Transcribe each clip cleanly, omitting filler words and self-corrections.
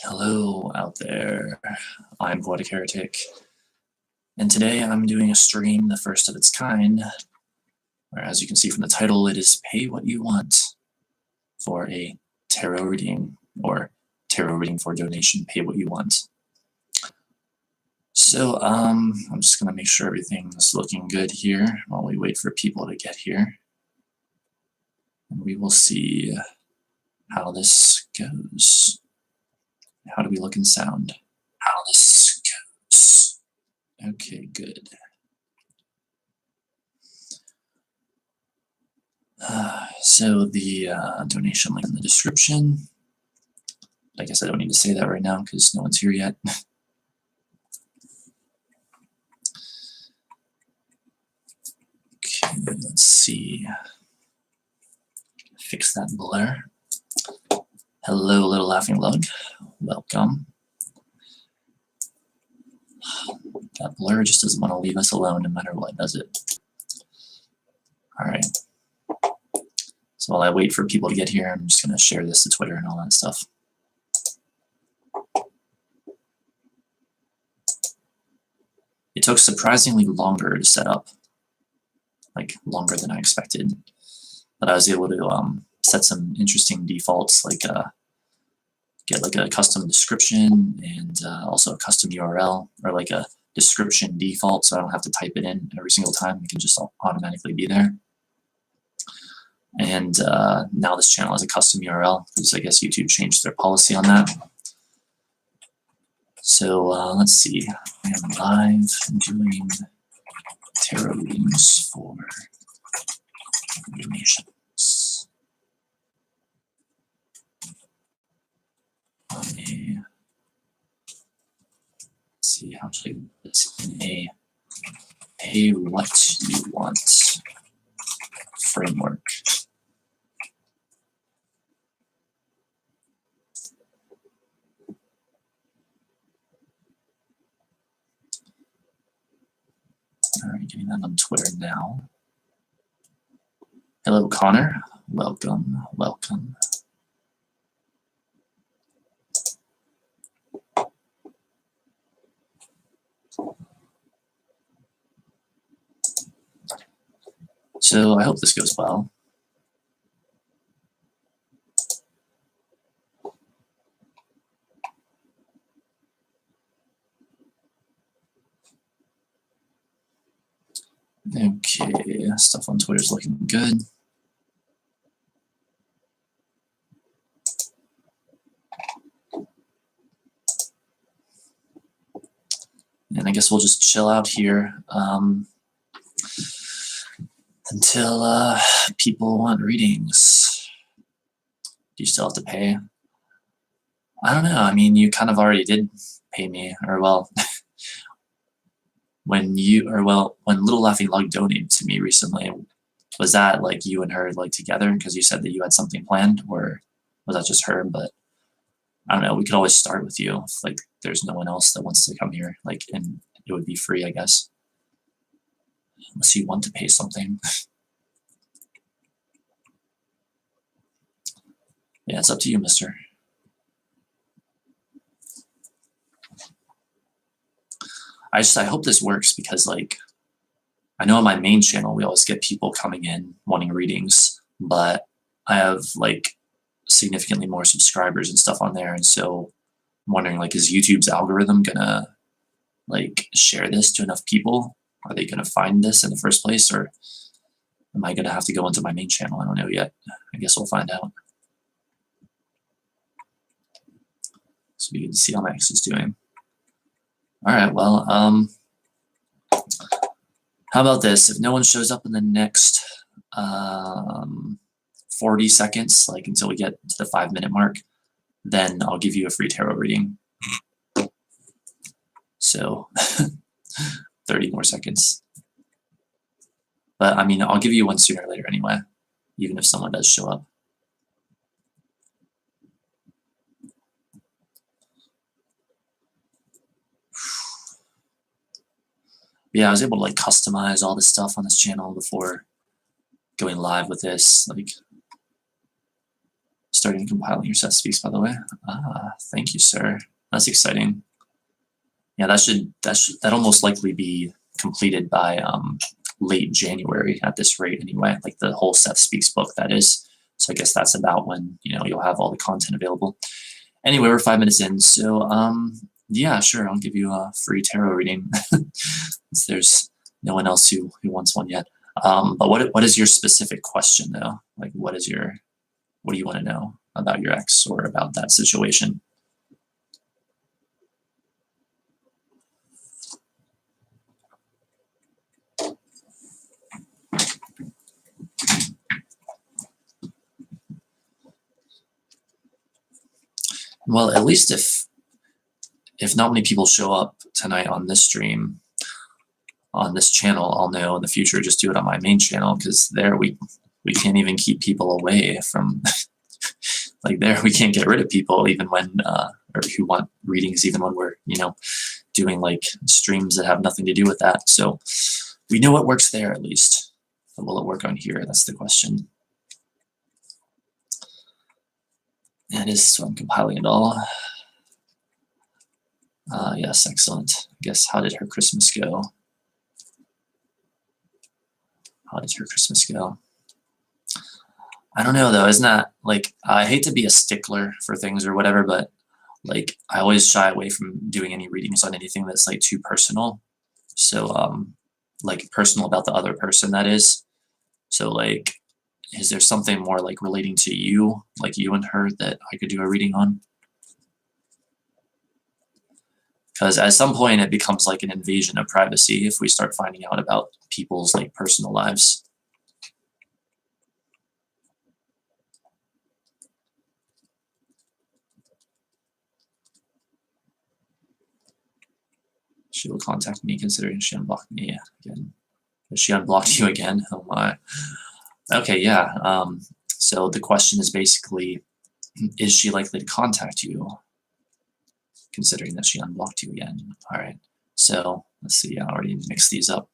Hello out there. I'm Poetic Heretic, and today I'm doing a stream, the first of its kind, where, as you can see from the title, it is Pay What You Want for a tarot reading, or tarot reading for donation, pay what you want. So, I'm just gonna make sure everything's looking good here while we wait for people to get here. And we will see how this goes. How do we look and sound? How this goes. Okay, good. So the donation link in the description. I guess I don't need to say that right now because no one's here yet. Okay, let's see. Fix that blur. Hello, little laughing lug. Welcome. That blur just doesn't want to leave us alone no matter what, does it? All right. So while I wait for people to get here, I'm just going to share this to Twitter and all that stuff. It took surprisingly longer to set up, like longer than I expected. But I was able to set some interesting defaults, like get like a custom description and also a custom URL, or like a description default, so I don't have to type it in every single time. It can just automatically be there. And now this channel has a custom URL because I guess YouTube changed their policy on that. So let's see. I am live doing tarot readings for donations. Let's see, how should I do this in a pay what you want framework. All right, getting that on Twitter now. Hello, Connor. Welcome, welcome. So I hope this goes well. Okay, stuff on Twitter's looking good. And I guess we'll just chill out here until people want readings. Do you still have to pay? I don't know. I mean, you kind of already did pay me, or well, when Little Laughing Lug donated to me recently, was that like you and her like together because you said that you had something planned, or was that just her? But I don't know. We could always start with you if like there's no one else that wants to come here, like, and it would be free, I guess, unless you want to pay something. Yeah, it's up to you, mister. I hope this works because, like, I know on my main channel we always get people coming in wanting readings, but I have like significantly more subscribers and stuff on there, and so I'm wondering, like, is YouTube's algorithm gonna like share this to enough people? Are they gonna find this in the first place, or am I gonna have to go into my main channel? I don't know yet. I guess we'll find out. So we can see how Max is doing. All right, well, how about this? If no one shows up in the next 40 seconds, like until we get to the 5-minute mark, then I'll give you a free tarot reading. So 30 more seconds. But I mean, I'll give you one sooner or later anyway, even if someone does show up. Yeah, I was able to like customize all this stuff on this channel before going live with this. Like, starting compiling your Seth Speaks, by the way. Thank you, sir. That's exciting. Yeah, that'll most likely be completed by late January at this rate anyway, like the whole Seth Speaks book, that is. So I guess that's about when, you'll have all the content available. Anyway, we're 5 minutes in, so yeah, sure, I'll give you a free tarot reading. Since there's no one else who wants one yet. But what is your specific question though? Like what do you want to know about your ex or about that situation? Well, at least if not many people show up tonight on this stream, on this channel, I'll know in the future just do it on my main channel, because there we can't even keep people away from like there we can't get rid of people even when or who want readings even when we're doing like streams that have nothing to do with that. So we know what works there at least. But will it work on here? That's the question. And so I'm compiling it all. Yes, excellent. I guess, how did her Christmas go? How did her Christmas go? I don't know though, isn't that like, I hate to be a stickler for things or whatever, but like I always shy away from doing any readings on anything that's like too personal. So like personal about the other person, that is. So like, is there something more like relating to you, like you and her, that I could do a reading on? Because at some point it becomes like an invasion of privacy if we start finding out about people's like personal lives. She will contact me considering she unblocked me again. She unblocked you again? Oh my. Okay, yeah. So the question is basically, is she likely to contact you considering that she unblocked you again? All right. So let's see. I already mixed these up.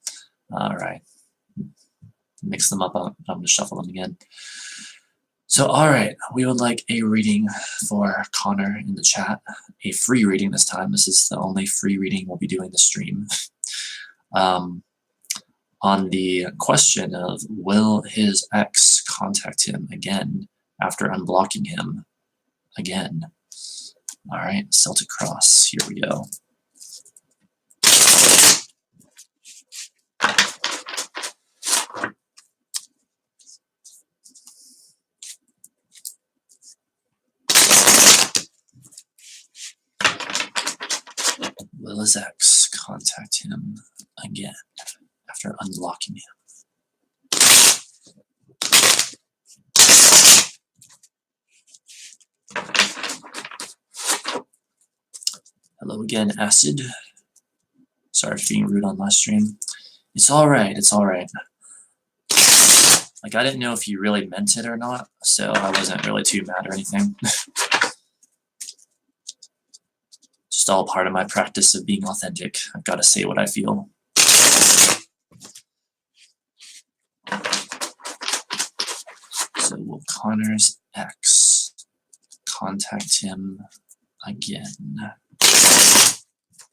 All right. Mix them up. I'm going to shuffle them again. So, all right. We would like a reading for Connor in the chat. A free reading this time. This is the only free reading we'll be doing the stream. On the question of, will his ex contact him again after unblocking him again? All right, Celtic Cross, here we go. Will his ex contact him again after unblocking him? Hello again, Acid. Sorry for being rude on last stream. It's all right. It's all right. Like, I didn't know if you really meant it or not, so I wasn't really too mad or anything. Just all part of my practice of being authentic. I've got to say what I feel. So will Connor's ex contact him again?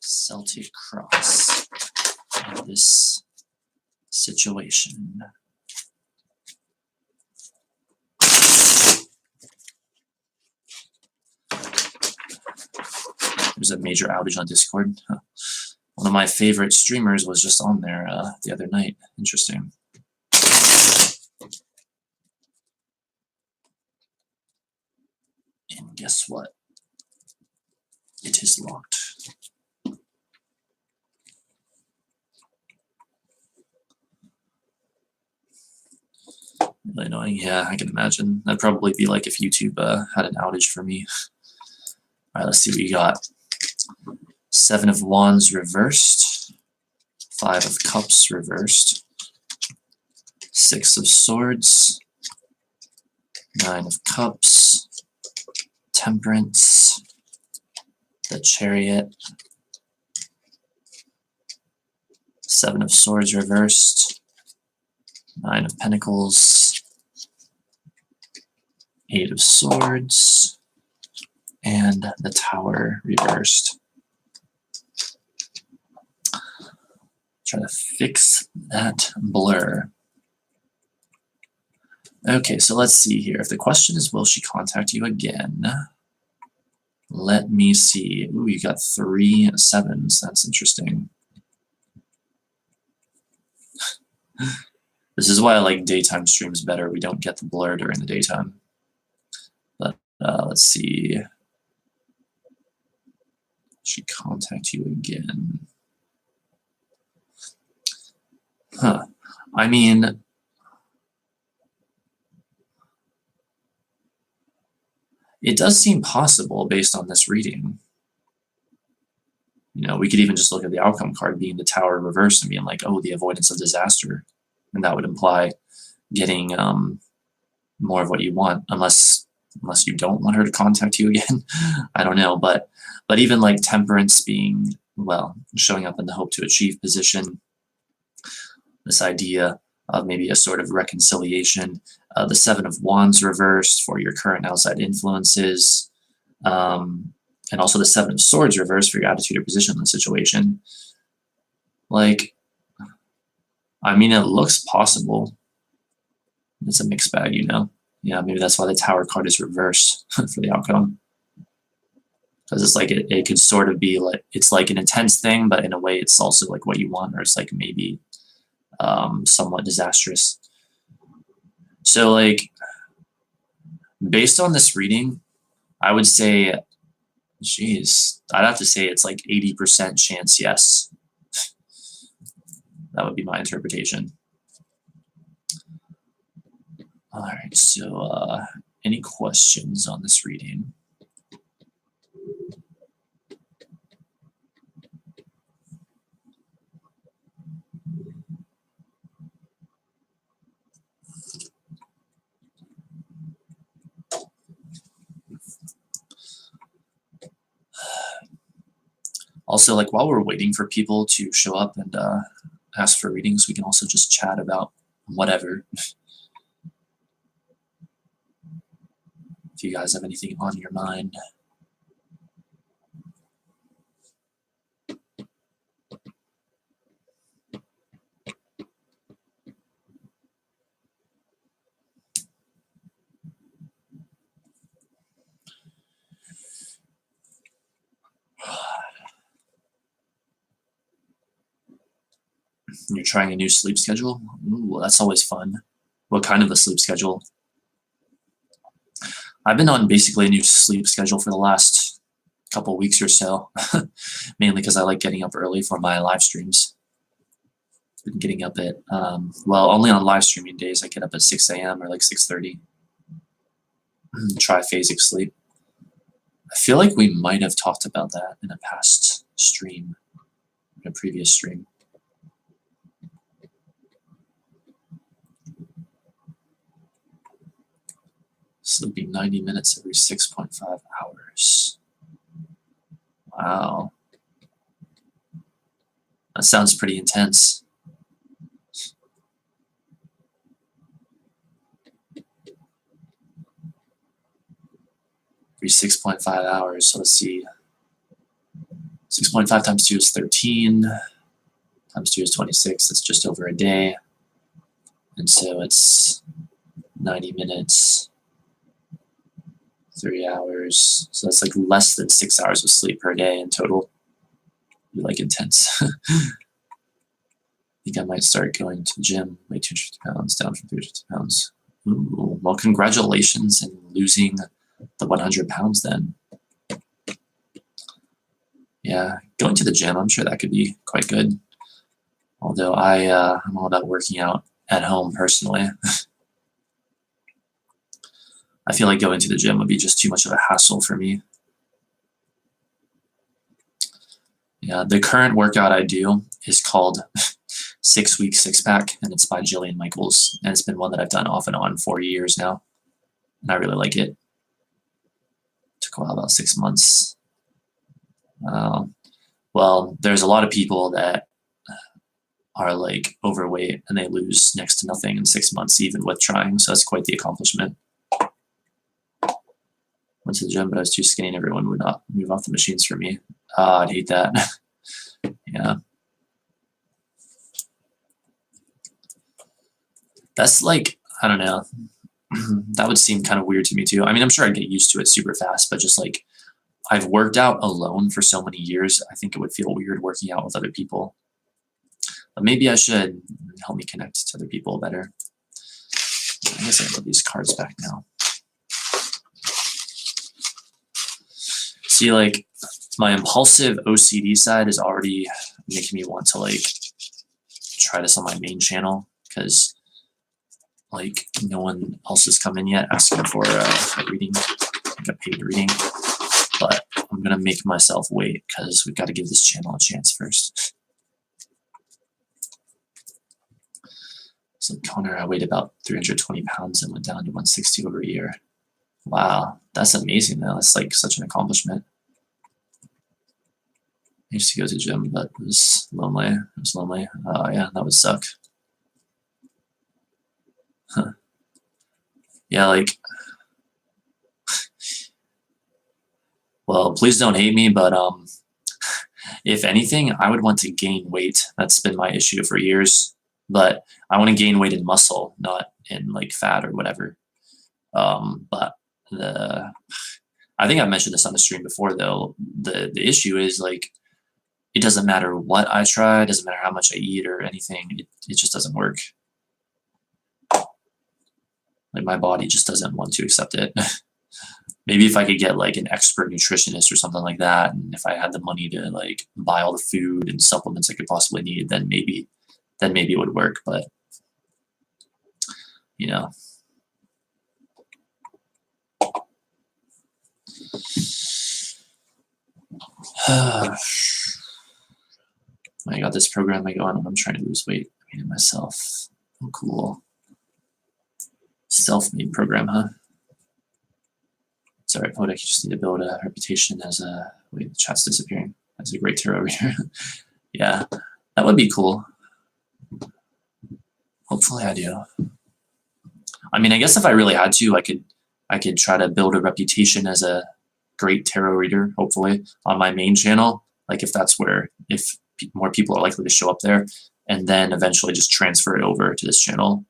Celtic Cross in this situation. There's a major outage on Discord. One of my favorite streamers was just on there the other night. Interesting. And guess what? It is locked. Really annoying. Yeah, I can imagine. That'd probably be like if YouTube had an outage for me. All right, let's see what you got. 7 of Wands reversed. 5 of Cups reversed. 6 of Swords. 9 of Cups. Temperance. The Chariot. 7 of Swords reversed. 9 of Pentacles. Eight of Swords, and the Tower reversed. Try to fix that blur. Okay, so let's see here. If the question is, will she contact you again? Let me see. Ooh, you got 3 sevens. That's interesting. This is why I like daytime streams better. We don't get the blur during the daytime. But let's see. She contact you again. Huh. I mean, it does seem possible based on this reading. You know, we could even just look at the outcome card being the Tower reversed and being like, oh, the avoidance of disaster. And that would imply getting more of what you want, unless you don't want her to contact you again. I don't know, but even like Temperance being, well, showing up in the hope to achieve position, this idea of maybe a sort of reconciliation, the Seven of Wands reversed for your current outside influences, and also the Seven of Swords reversed for your attitude or position in the situation. Like, I mean, it looks possible. It's a mixed bag, you know? Yeah, maybe that's why the Tower card is reversed for the outcome. Because it's like, it could sort of be like, it's like an intense thing, but in a way it's also like what you want, or it's like maybe somewhat disastrous. So like, based on this reading, I would say, geez, I'd have to say it's like 80% chance yes. That would be my interpretation. All right, so any questions on this reading? Also, like, while we're waiting for people to show up and ask for readings, we can also just chat about whatever. If you guys have anything on your mind. You're trying a new sleep schedule? Ooh, that's always fun. What kind of a sleep schedule? I've been on basically a new sleep schedule for the last couple weeks or so, mainly because I like getting up early for my live streams. Been getting up at, well, only on live streaming days, I get up at 6 a.m. or like 6:30. Triphasic sleep. I feel like we might have talked about that in a past stream, in a previous stream. Sleeping 90 minutes every 6.5 hours. Wow. That sounds pretty intense. Every 6.5 hours. So let's see. 6.5 times 2 is 13. Times 2 is 26. That's just over a day. And so it's 90 minutes, 3 hours. So that's like less than 6 hours of sleep per day in total. Be like intense. I think I might start going to the gym. Weigh 250 pounds, down from 350 pounds. Ooh, well, congratulations in losing the 100 pounds then. Yeah, going to the gym, I'm sure that could be quite good. Although I'm all about working out at home personally. I feel like going to the gym would be just too much of a hassle for me. Yeah, the current workout I do is called 6 Week Six Pack, and it's by Jillian Michaels, and it's been one that I've done off and on for years now, and I really like it. Took a while, about 6 months. Well, there's a lot of people that are like overweight and they lose next to nothing in 6 months, even with trying. So that's quite the accomplishment. Went to the gym, but I was too skinny and everyone would not move off the machines for me. I'd hate that. Yeah. That's like, I don't know. That would seem kind of weird to me too. I mean, I'm sure I'd get used to it super fast, but just like I've worked out alone for so many years, I think it would feel weird working out with other people. But maybe I should help me connect to other people better. I guess I can put these cards back now. See, like my impulsive OCD side is already making me want to like try this on my main channel because like no one else has come in yet asking for a reading, like a paid reading. But I'm gonna make myself wait because we've got to give this channel a chance first. So Connor, I weighed about 320 pounds and went down to 160 over a year. Wow, that's amazing though. That's like such an accomplishment. I used to go to the gym, but it was lonely. It was lonely. Yeah, that would suck. Huh. Yeah, like, well, please don't hate me, but if anything, I would want to gain weight. That's been my issue for years. But I want to gain weight in muscle, not in like fat or whatever. But I think I've mentioned this on the stream before though. The issue is like it doesn't matter what I try, it doesn't matter how much I eat or anything, it just doesn't work. Like my body just doesn't want to accept it. Maybe if I could get like an expert nutritionist or something like that, and if I had the money to like buy all the food and supplements I could possibly need, then maybe it would work. But you know. I got this program I go on when I'm trying to lose weight. I made it myself. Oh, cool. Self-made program, huh? Sorry, Podak, you just need to build a reputation as a... Wait, the chat's disappearing. As a great tarot reader. Yeah, that would be cool. Hopefully I do. I mean, I guess if I really had to, I could try to build a reputation as a great tarot reader, hopefully, on my main channel. Like if that's where, if more people are likely to show up there, and then eventually just transfer it over to this channel.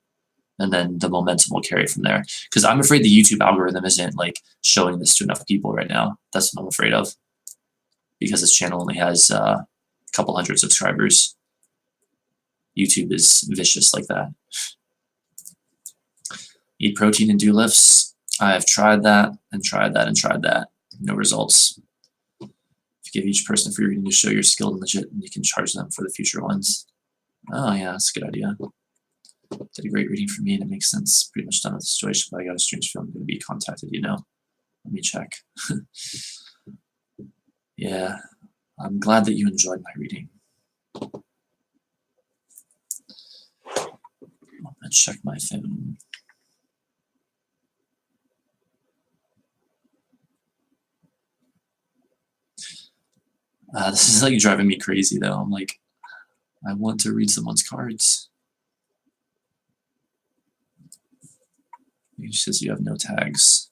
And then the momentum will carry from there. Because I'm afraid the YouTube algorithm isn't like showing this to enough people right now. That's what I'm afraid of. Because this channel only has a couple hundred subscribers. YouTube is vicious like that. Eat protein and do lifts. I have tried that and tried that and tried that. No results. If you give each person free reading to show you're skilled and legit, and you can charge them for the future ones. Oh yeah, that's a good idea. Did a great reading for me and it makes sense. Pretty much done with the situation, but I got a strange feeling I'm going to be contacted, you know. Let me check. Yeah, I'm glad that you enjoyed my reading. I'm going to check my phone. This is like driving me crazy though. I'm like, I want to read someone's cards. It says you have no tags.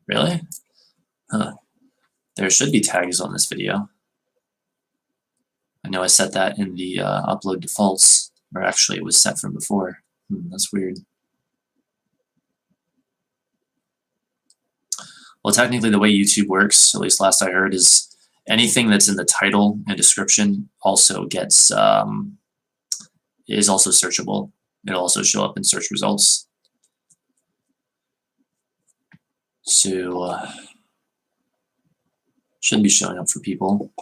Really? Huh. There should be tags on this video. I know I set that in the upload defaults, or actually it was set from before. That's weird. Well, technically the way YouTube works, at least last I heard, is anything that's in the title and description also gets, is also searchable. It'll also show up in search results. So, should be showing up for people.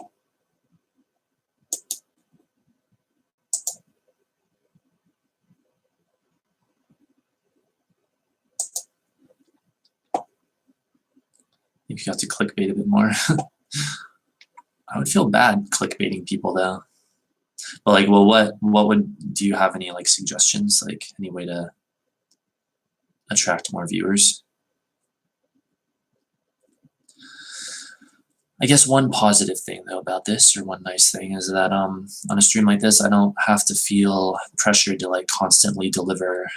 You got to clickbait a bit more. I would feel bad clickbaiting people though. But like, well, do you have any like suggestions, like any way to attract more viewers? I guess one positive thing though about this, or one nice thing, is that on a stream like this, I don't have to feel pressured to like constantly deliver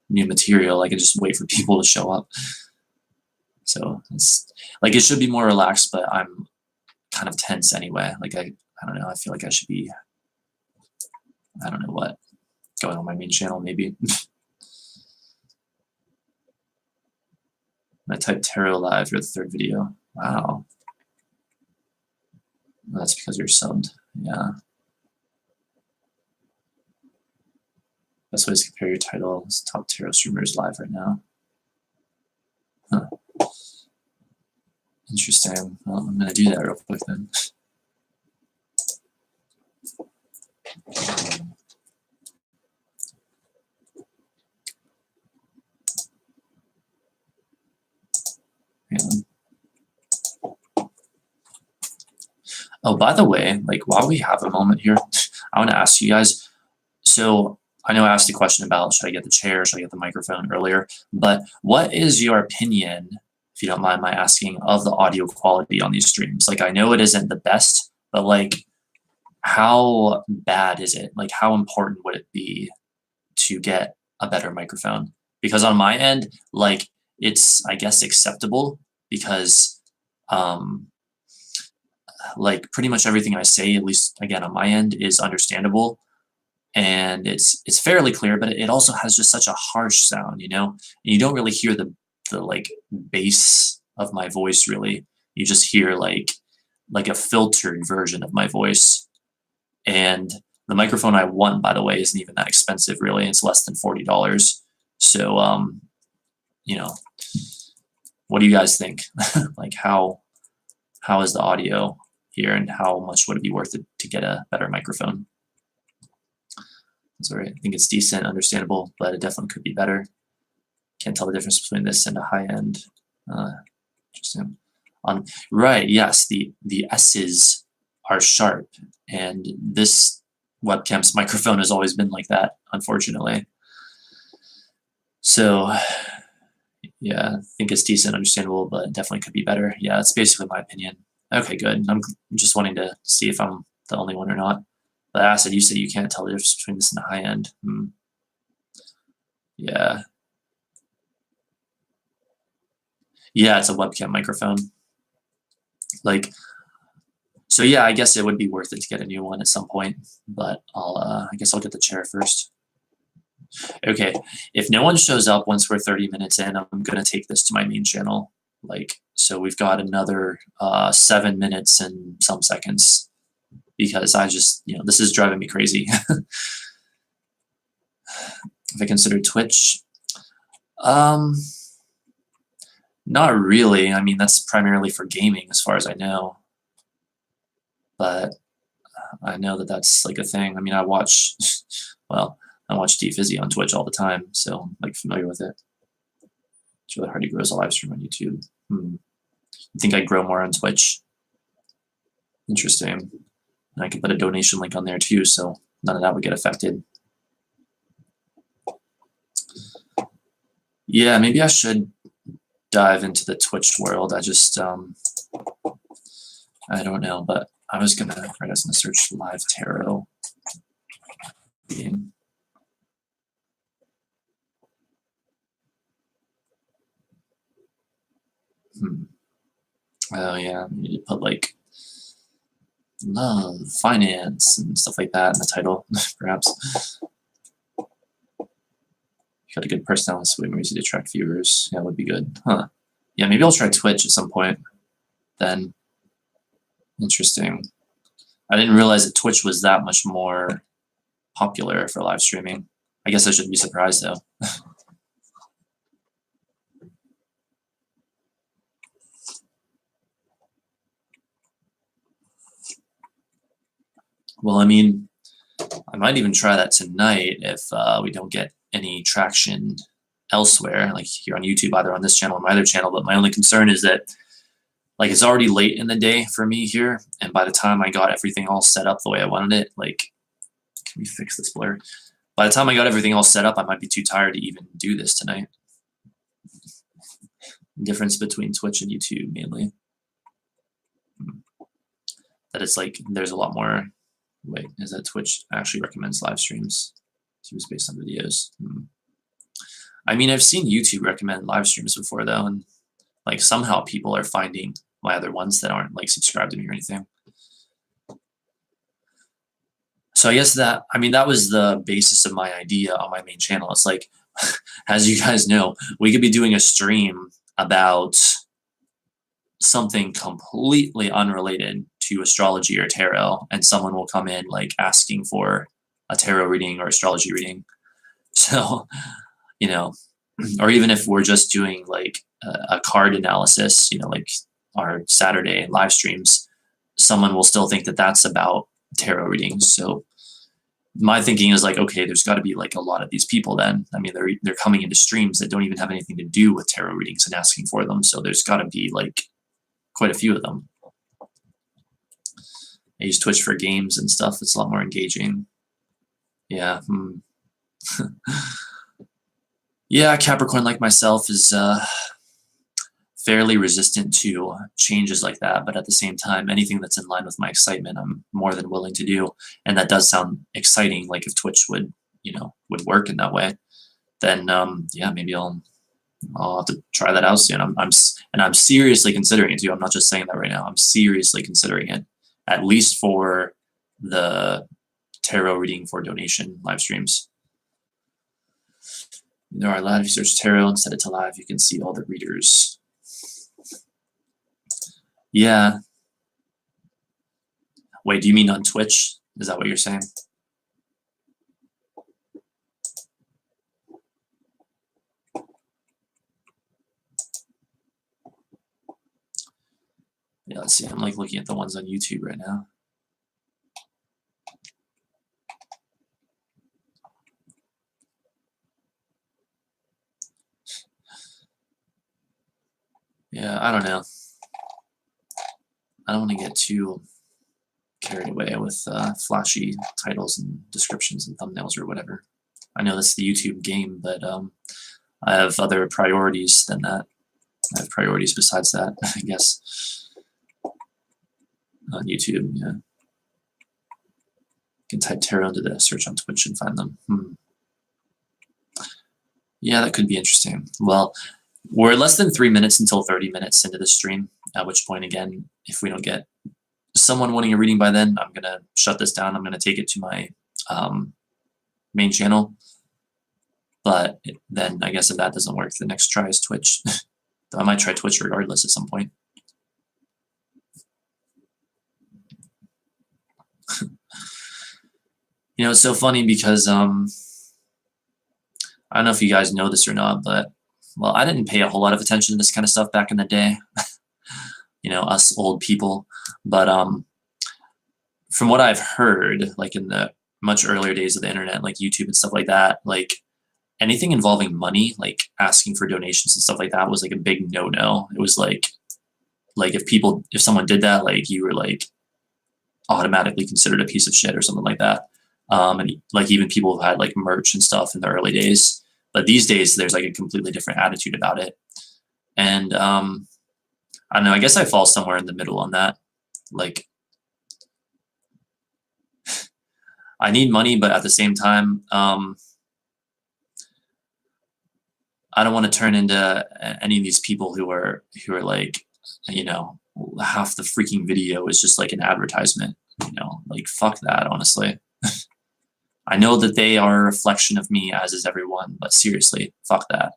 new material. I can just wait for people to show up. So it's like it should be more relaxed, but I'm kind of tense anyway. Like I don't know. I feel like I should be, I don't know what, going on my main channel maybe. I typed tarot live for the third video. Wow. Well, that's because you're subbed. Yeah. Best way is to compare your titles. Top tarot streamers live right now. Huh. Interesting. Well, I'm going to do that real quick then. Oh, by the way, like while we have a moment here, I want to ask you guys. So I know I asked a question about should I get the chair, should I get the microphone earlier, but what is your opinion, if you don't mind my asking, of the audio quality on these streams? Like I know it isn't the best, but like how bad is it? Like how important would it be to get a better microphone? Because on my end, like it's, I guess, acceptable because like pretty much everything I say, at least again on my end, is understandable and it's fairly clear, but it also has just such a harsh sound, you know? And you don't really hear the like bass of my voice really. You just hear like a filtered version of my voice. And the microphone I want, by the way, isn't even that expensive really. It's less than $40. So you know, what do you guys think? Like how is the audio here and how much would it be worth it to get a better microphone? Sorry, I think it's decent, understandable, but it definitely could be better. Can't tell the difference between this and a high end. Interesting. Right, yes, the S's are sharp, and this webcam's microphone has always been like that, unfortunately. So yeah, I think it's decent, understandable, but definitely could be better. Yeah, that's basically my opinion. Okay, good. I'm just wanting to see if I'm the only one or not. But Acid, you said you can't tell the difference between this and the high end. Yeah. Yeah, it's a webcam microphone. Like, so yeah, I guess it would be worth it to get a new one at some point, but I guess I'll get the chair first. Okay, if no one shows up once we're 30 minutes in, I'm gonna take this to my main channel. Like, so we've got another 7 minutes and some seconds because I just, you know, this is driving me crazy. If I consider Twitch, not really. I mean, that's primarily for gaming as far as I know. But I know that that's like a thing. I mean, I watch, well, I watch DFizzy on Twitch all the time, so I'm like familiar with it. It's really hard to grow as a live stream on YouTube. I think I'd grow more on Twitch. Interesting. And I could put a donation link on there too, so none of that would get affected. Yeah, maybe I should dive into the Twitch world. I just, I don't know, but I was gonna search live tarot game. Oh yeah, you need to put like love, finance, and stuff like that in the title, perhaps. Got a good personality, so we're easy to attract viewers. Yeah, would be good. Huh. Yeah, maybe I'll try Twitch at some point. Then. Interesting. I didn't realize that Twitch was that much more popular for live streaming. I guess I shouldn't be surprised though. Well, I mean, I might even try that tonight if we don't get any traction elsewhere, like here on YouTube, either on this channel or my other channel. But my only concern is that, like, it's already late in the day for me here, and by the time I got everything all set up the way I wanted it, like, can we fix this blur? By the time I got everything all set up, I might be too tired to even do this tonight. Difference between Twitch and YouTube, mainly. That it's like, there's a lot more. Wait, is that Twitch actually recommends live streams? It's based on videos. I mean, I've seen YouTube recommend live streams before though, and Like somehow people are finding my other ones that aren't like subscribed to me or anything. So I guess that, I mean, that was the basis of my idea on my main channel. It's like, as you guys know, we could be doing a stream about something completely unrelated to astrology or tarot, and someone will come in like asking for a tarot reading or astrology reading. So, you know, or even if we're just doing like a card analysis, you know, like our Saturday live streams, someone will still think that that's about tarot readings. So my thinking is like, okay, there's got to be like a lot of these people then. I mean, they're coming into streams that don't even have anything to do with tarot readings and asking for them. So there's got to be like quite a few of them. I use Twitch for games and stuff. It's a lot more engaging. Yeah. Yeah, Capricorn, like myself, is fairly resistant to changes like that. But at the same time, anything that's in line with my excitement, I'm more than willing to do. And that does sound exciting. Like if Twitch would, you know, would work in that way, then yeah, maybe I'll have to try that out soon. I'm seriously considering it too. I'm not just saying that right now. I'm seriously considering it, at least for the tarot reading for donation live streams. There are live. If you search tarot and set it to live, you can see all the readers. Yeah. Wait, do you mean on Twitch? Is that what you're saying? Yeah, let's see. I'm like looking at the ones on YouTube right now. Yeah, I don't know. I don't want to get too carried away with flashy titles and descriptions and thumbnails or whatever. I know that's the YouTube game, but I have other priorities than that. I have priorities besides that, I guess. On YouTube, yeah. You can type tarot into the search on Twitch and find them. Yeah, that could be interesting. Well, we're less than 3 minutes until 30 minutes into the stream, at which point, again, if we don't get someone wanting a reading by then, I'm going to shut this down. I'm going to take it to my main channel. But then I guess if that doesn't work, the next try is Twitch. I might try Twitch regardless at some point. You know, it's so funny because I don't know if you guys know this or not, but well, I didn't pay a whole lot of attention to this kind of stuff back in the day. You know, us old people. But from what I've heard, like in the much earlier days of the internet, like YouTube and stuff like that, like anything involving money, like asking for donations and stuff like that was like a big no-no. It was like if someone did that, like you were like automatically considered a piece of shit or something like that. And like even people who had like merch and stuff in the early days, but these days there's like a completely different attitude about it. And I don't know, I guess I fall somewhere in the middle on that. Like I need money, but at the same time, I don't want to turn into any of these people who are like, you know, half the freaking video is just like an advertisement, you know, like fuck that, honestly. I know that they are a reflection of me, as is everyone, but seriously, fuck that.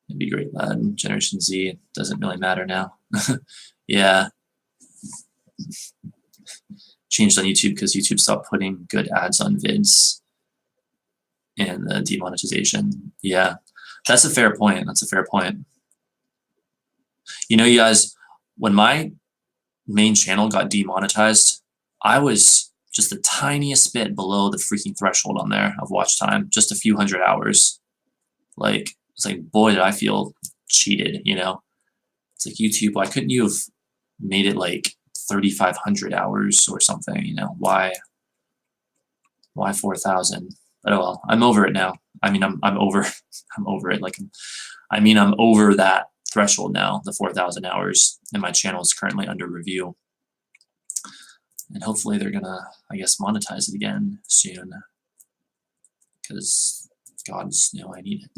It'd be great, lad. Generation Z doesn't really matter now. Yeah. Changed on YouTube because YouTube stopped putting good ads on vids and the demonetization. Yeah, that's a fair point. That's a fair point. You know, you guys, when my main channel got demonetized, I was just the tiniest bit below the freaking threshold on there of watch time, just a few hundred hours. Like, it's like, boy, did I feel cheated, you know? It's like, YouTube, why couldn't you have made it like 3,500 hours or something, you know? Why 4,000? But oh well, I'm over it now. I mean, I'm over it. Like, I mean, I'm over that threshold now, the 4,000 hours, and my channel is currently under review. And hopefully they're gonna, I guess, monetize it again soon. Because God, you know, I need it.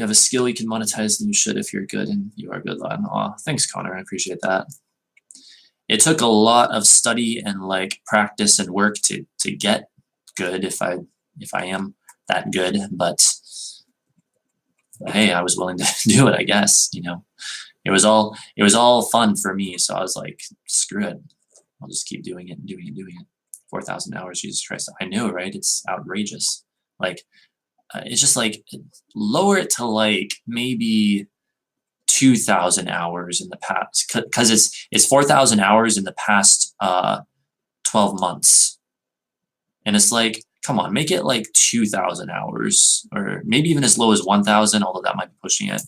You have a skill you can monetize, then you should if you're good, and you are good. Aw, thanks, Connor. I appreciate that. It took a lot of study and like practice and work to get good if I am that good, but hey, I was willing to do it, I guess, you know. It was all fun for me, so I was like, screw it. I'll just keep doing it and doing it and doing it. 4,000 hours, Jesus Christ. I know, right? It's outrageous. Like, it's just like, lower it to like maybe 2,000 hours in the past, because it's 4,000 hours in the past 12 months. And it's like, come on, make it like 2,000 hours, or maybe even as low as 1,000, although that might be pushing it.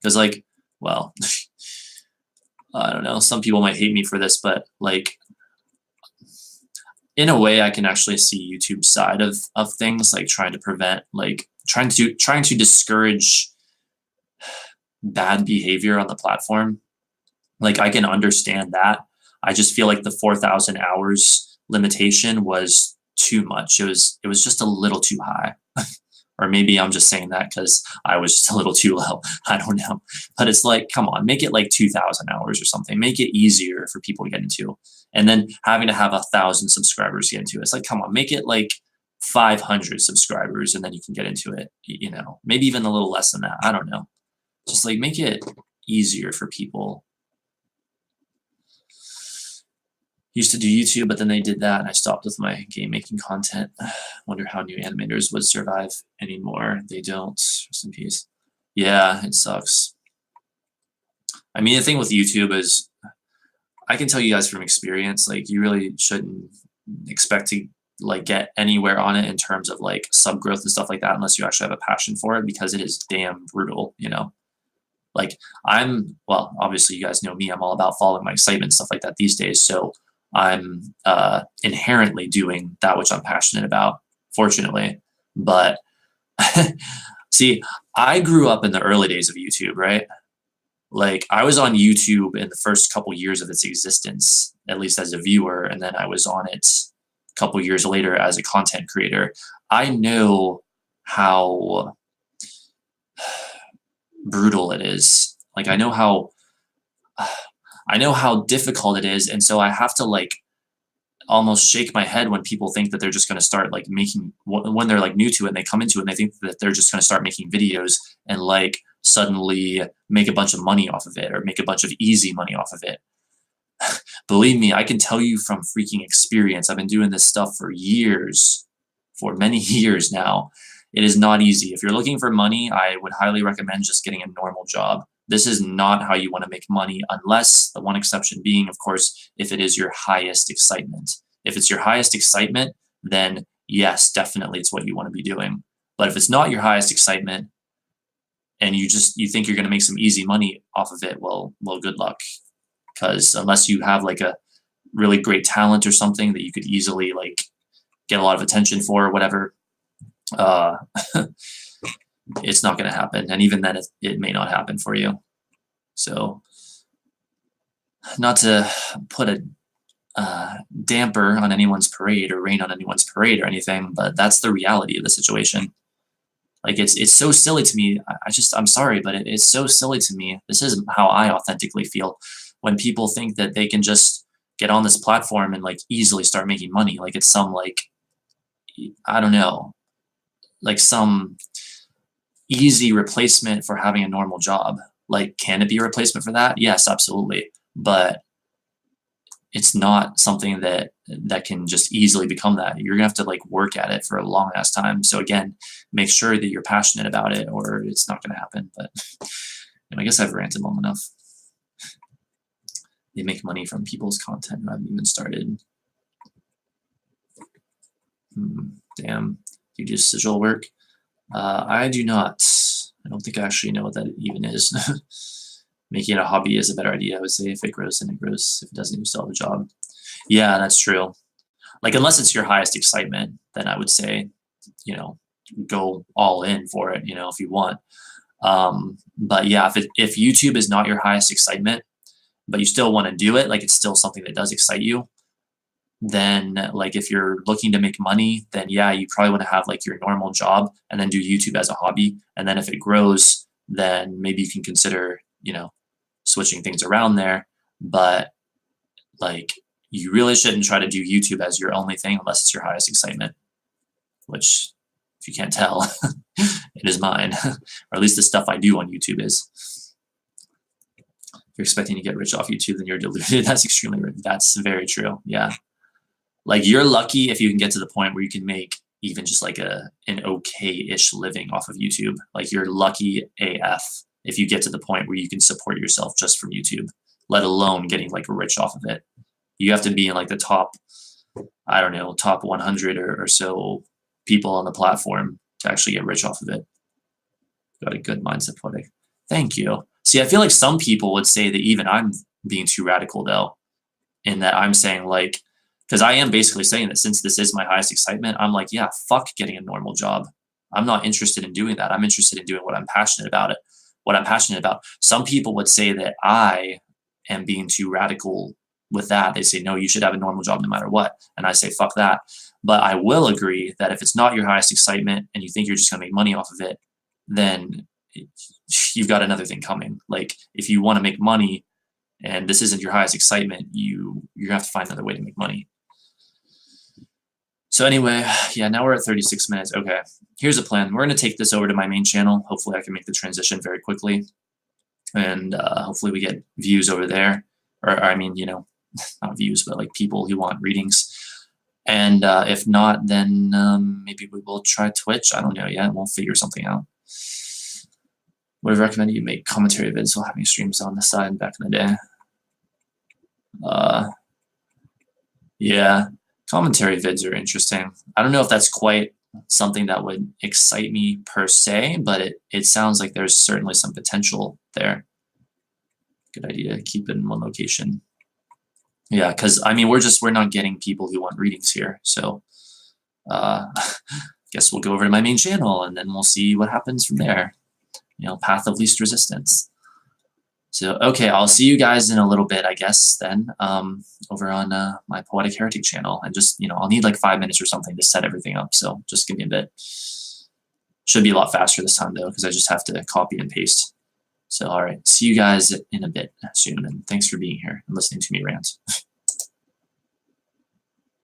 Because like, well, I don't know, some people might hate me for this, but like, in a way, I can actually see YouTube's side of things, like trying to prevent, like trying to discourage bad behavior on the platform. Like, I can understand that. I just feel like the 4,000 hours limitation was too much. It was just a little too high. Or maybe I'm just saying that because I was just a little too low. I don't know. But it's like, come on, make it like 2,000 hours or something. Make it easier for people to get into. And then having to have 1,000 subscribers to get into it. It's like, come on, make it like 500 subscribers and then you can get into it. You know, maybe even a little less than that. I don't know. Just like make it easier for people. Used to do YouTube, but then they did that and I stopped with my game making content. Wonder how new animators would survive anymore. They don't. Rest in peace. Yeah, it sucks. I mean, the thing with YouTube is, I can tell you guys from experience, like you really shouldn't expect to like get anywhere on it in terms of like sub growth and stuff like that unless you actually have a passion for it, because it is damn brutal, you know? Like well, obviously you guys know me, I'm all about following my excitement and stuff like that these days. So I'm inherently doing that which I'm passionate about, fortunately. But see, I grew up in the early days of YouTube, right? Like I was on YouTube in the first couple years of its existence, at least as a viewer, and then I was on it a couple years later as a content creator. I know how brutal it is. Like I know how difficult it is, and so I have to like almost shake my head when people think that they're just going to start like making, when they're like new to it and they come into it and they think that they're just going to start making videos and like suddenly make a bunch of money off of it or make a bunch of easy money off of it. Believe me, I can tell you from freaking experience. I've been doing this stuff for years, for many years now. It is not easy. If you're looking for money, I would highly recommend just getting a normal job. This is not how you want to make money, unless the one exception being, of course, if it is your highest excitement. If it's your highest excitement, then yes, definitely it's what you want to be doing. But if it's not your highest excitement and you think you're going to make some easy money off of it, well, good luck. Because unless you have like a really great talent or something that you could easily like get a lot of attention for or whatever, it's not going to happen. And even then it may not happen for you. So not to put a damper on anyone's parade or rain on anyone's parade or anything, but that's the reality of the situation. Like it's so silly to me. I'm sorry, but it's so silly to me. This is how I authentically feel when people think that they can just get on this platform and like easily start making money. Like it's some like, I don't know, like some easy replacement for having a normal job. Like, can it be a replacement for that? Yes, absolutely. But it's not something that can just easily become that. You're gonna have to like work at it for a long ass time. So again, make sure that you're passionate about it or it's not gonna happen. But I guess I've ranted long enough. They make money from people's content who haven't even started. Damn, you do sigil work? I do not. I don't think I actually know what that even is. Making it a hobby is a better idea, I would say. If it grows, then it grows. If it doesn't, you still have a job. Yeah, that's true. Like, unless it's your highest excitement, then I would say, you know, go all in for it, you know, if you want. But yeah, if YouTube is not your highest excitement, but you still want to do it, like it's still something that does excite you, then like if you're looking to make money, then yeah, you probably want to have like your normal job and then do YouTube as a hobby. And then if it grows, then maybe you can consider, switching things around there. But like, you really shouldn't try to do YouTube as your only thing unless it's your highest excitement, which, if you can't tell, it is mine, or at least the stuff I do on YouTube is. If you're expecting to get rich off YouTube, then you're deluded. That's very true. Yeah. Like, you're lucky if you can get to the point where you can make even just like an okay-ish living off of YouTube. Like, you're lucky AF if you get to the point where you can support yourself just from YouTube, let alone getting like rich off of it. You have to be in like the top, I don't know, top 100 or so people on the platform to actually get rich off of it. Got a good mindset, Poetic. Thank you. See, I feel like some people would say that even I'm being too radical, though, in that I'm saying, like, because I am basically saying that since this is my highest excitement, I'm like, yeah, fuck getting a normal job. I'm not interested in doing that. I'm interested in doing what I'm passionate about. Some people would say that I am being too radical with that. They say, no, you should have a normal job no matter what. And I say, fuck that. But I will agree that if it's not your highest excitement and you think you're just going to make money off of it, then you've got another thing coming. Like, if you want to make money and this isn't your highest excitement, you have to find another way to make money. So anyway, yeah, now we're at 36 minutes. Okay, here's a plan. We're going to take this over to my main channel. Hopefully I can make the transition very quickly. And hopefully we get views over there. Or, I mean, not views, but like people who want readings. And if not, then maybe we will try Twitch. I don't know yet. We'll figure something out. Would have recommended you make commentary vids while having streams on the side back in the day. Yeah, commentary vids are interesting. I don't know if that's quite something that would excite me per se, but it sounds like there's certainly some potential there. Good idea. Keep it in one location. Yeah, because I mean, we're not getting people who want readings here. So guess we'll go over to my main channel and then we'll see what happens from there. Path of least resistance. So, okay, I'll see you guys in a little bit, I guess, then, over on my Poetic Heretic channel. And just, I'll need like 5 minutes or something to set everything up. So just give me a bit. Should be a lot faster this time, though, because I just have to copy and paste. So, all right, see you guys in a bit soon. And thanks for being here and listening to me rant.